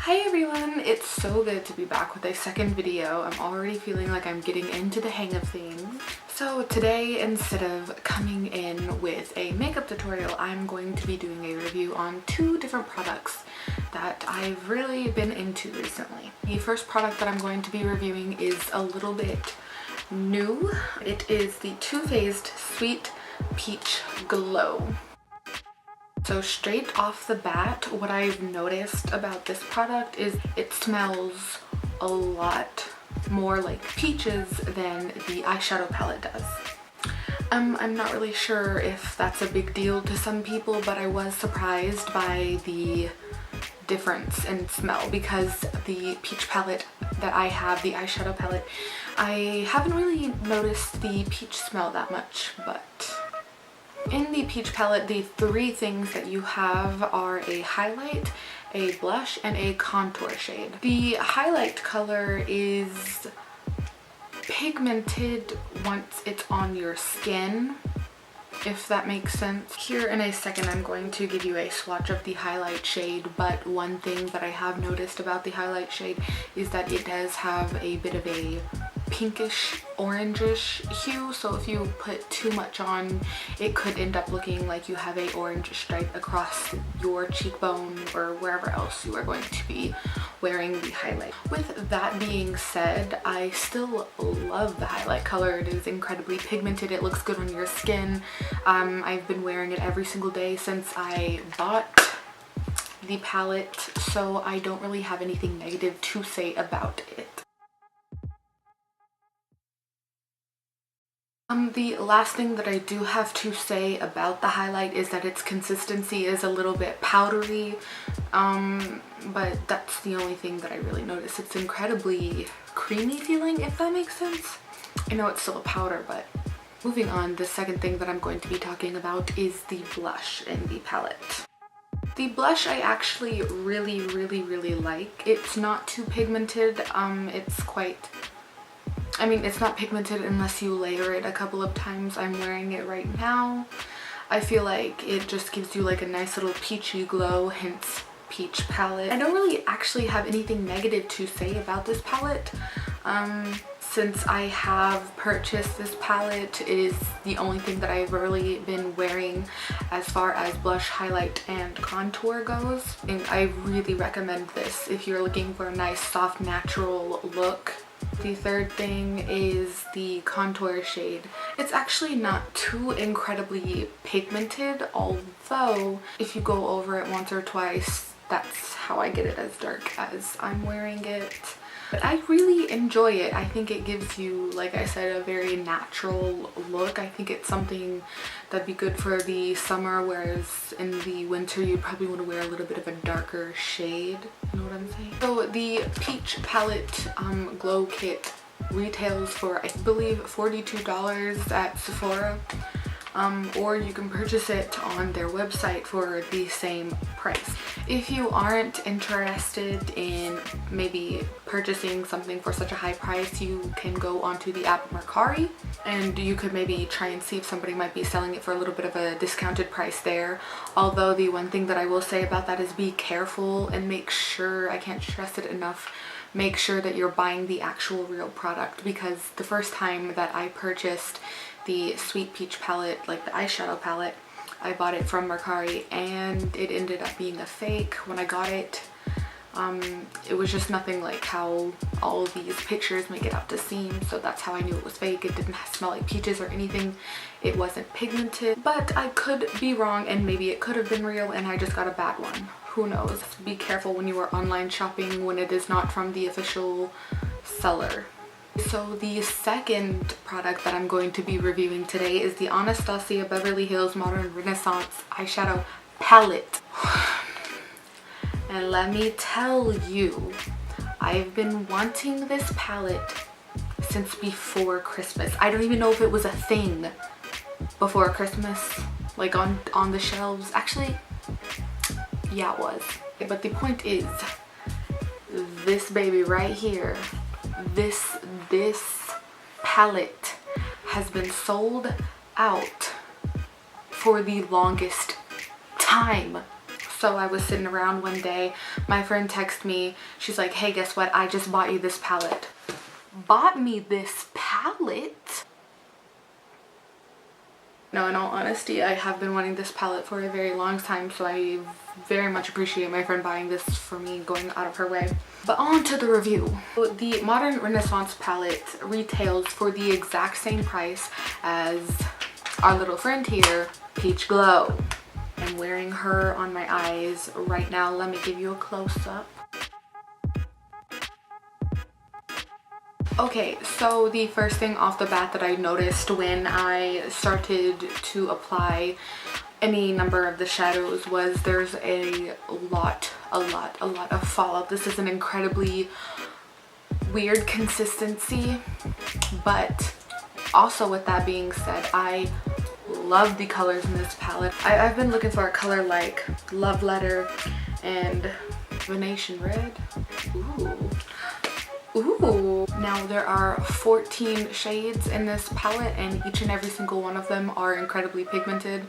Hi everyone, it's so good to be back with a second video. I'm already feeling like I'm getting into the hang of things. So today, instead of coming in with a makeup tutorial, I'm going to be doing a review on two different products that I've really been into recently. The first product that I'm going to be reviewing is a little bit new. It is the Too Faced Sweet Peach Glow. So straight off the bat, what I've noticed about this product is it smells a lot more like peaches than the eyeshadow palette does. I'm not really sure if that's a big deal to some people, but I was surprised by the difference in smell because the peach palette that I have, the eyeshadow palette, I haven't really noticed the peach smell that much, but in the peach palette, the three things that you have are a highlight, a blush, and a contour shade. The highlight color is pigmented once it's on your skin, if that makes sense. Here in a second, I'm going to give you a swatch of the highlight shade, but one thing that I have noticed about the highlight shade is that it does have a bit of a pinkish orangish hue, so if you put too much on, it could end up looking like you have a orange stripe across your cheekbone or wherever else you are going to be wearing the highlight. With that being said, I still love the highlight color. It is incredibly pigmented. It looks good on your skin. I've been wearing it every single day since I bought the palette, so I don't really have anything negative to say about it. The last thing that I do have to say about the highlight is that its consistency is a little bit powdery, but that's the only thing that I really notice. It's incredibly creamy feeling, if that makes sense. I know it's still a powder, but moving on, the second thing that I'm going to be talking about is the blush in the palette. The blush I actually really like. It's not too pigmented. It's not pigmented unless you layer it a couple of times. I'm wearing it right now. I feel like it just gives you like a nice little peachy glow, hence peach palette. I don't really actually have anything negative to say about this palette. Since I have purchased this palette, it is the only thing that I've really been wearing as far as blush, highlight, and contour goes. And I really recommend this if you're looking for a nice, soft, natural look. The third thing is the contour shade. It's actually not too incredibly pigmented, although if you go over it once or twice, that's how I get it as dark as I'm wearing it. But I really enjoy it. I think it gives you, like I said, a very natural look. I think it's something that'd be good for the summer, whereas in the winter you probably want to wear a little bit of a darker shade. You know what I'm saying? So the Peach Palette Glow Kit retails for, I believe, $42 at Sephora. Or you can purchase it on their website for the same price. If you aren't interested in maybe purchasing something for such a high price, you can go onto the app Mercari and you could maybe try and see if somebody might be selling it for a little bit of a discounted price there. Although the one thing that I will say about that is be careful and make sure, I can't stress it enough, make sure that you're buying the actual real product, because the first time that I purchased the Sweet Peach palette, like the eyeshadow palette, I bought it from Mercari and it ended up being a fake when I got it. It was just nothing like how all of these pictures make it out to seem, so that's how I knew it was fake. It didn't smell like peaches or anything. It wasn't pigmented, but I could be wrong and maybe it could have been real and I just got a bad one. Who knows? Be careful when you are online shopping when it is not from the official seller. So the second product that I'm going to be reviewing today is the Anastasia Beverly Hills Modern Renaissance Eyeshadow Palette. And let me tell you, I've been wanting this palette since before Christmas. I don't even know if it was a thing before Christmas, like on the shelves. Actually, yeah, it was. But the point is, this baby right here, this palette has been sold out for the longest time. So I was sitting around one day, my friend texted me, she's like, hey, guess what, I just bought you this palette. Bought me this palette? No, in all honesty, I have been wanting this palette for a very long time, so I very much appreciate my friend buying this for me, going out of her way. But on to the review. The Modern Renaissance palette retails for the exact same price as our little friend here, Peach Glow. I'm wearing her on my eyes right now. Let me give you a close-up. Okay, so the first thing off the bat that I noticed when I started to apply any number of the shadows was there's a lot of fallout. This is an incredibly weird consistency, but also with that being said, I love the colors in this palette. I've been looking for a color like Love Letter and Venetian Red. Ooh. Now there are 14 shades in this palette, and each and every single one of them are incredibly pigmented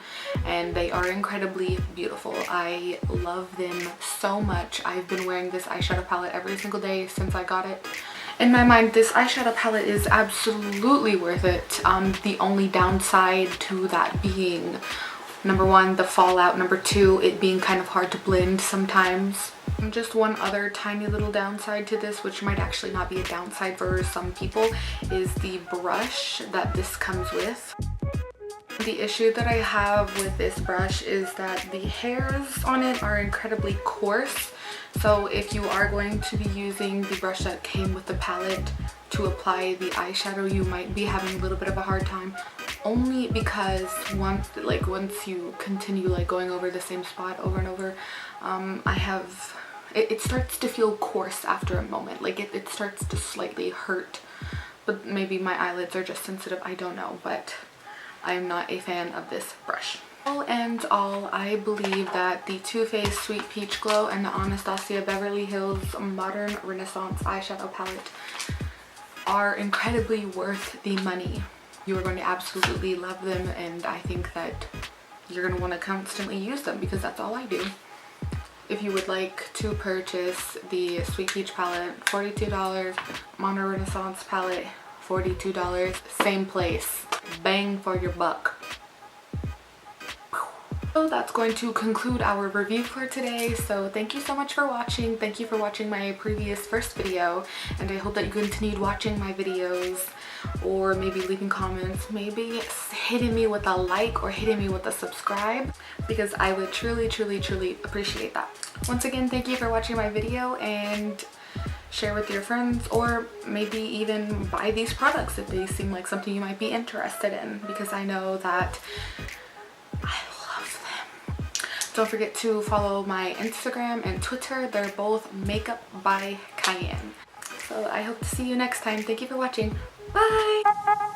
and they are incredibly beautiful. I love them so much. I've been wearing this eyeshadow palette every single day since I got it. In my mind, this eyeshadow palette is absolutely worth it. The only downside to that being, number one, the fallout, number two, it being kind of hard to blend sometimes. Just one other tiny little downside to this, which might actually not be a downside for some people, is the brush that this comes with. The issue that I have with this brush is that the hairs on it are incredibly coarse. So if you are going to be using the brush that came with the palette to apply the eyeshadow, you might be having a little bit of a hard time, only because once you continue going over the same spot over and over, it starts to feel coarse after a moment. It starts to slightly hurt, but maybe my eyelids are just sensitive, I don't know, but I'm not a fan of this brush. All and all, I believe that the Too Faced Sweet Peach Glow and the Anastasia Beverly Hills Modern Renaissance eyeshadow palette are incredibly worth the money. You are going to absolutely love them, and I think that you're going to want to constantly use them because that's all I do. If you would like to purchase the Sweet Peach palette, $42, Modern Renaissance palette, $42, same place, bang for your buck. So that's going to conclude our review for today. So thank you so much for watching. Thank you for watching my previous first video, and I hope that you continued watching my videos, or maybe leaving comments, maybe hitting me with a like or hitting me with a subscribe, because I would truly appreciate that. Once again, thank you for watching my video, and share with your friends, or maybe even buy these products if they seem like something you might be interested in, because I know that I love them. Don't forget to follow my Instagram and Twitter. They're both Makeup by Cayenne. So I hope to see you next time. Thank you for watching. Bye!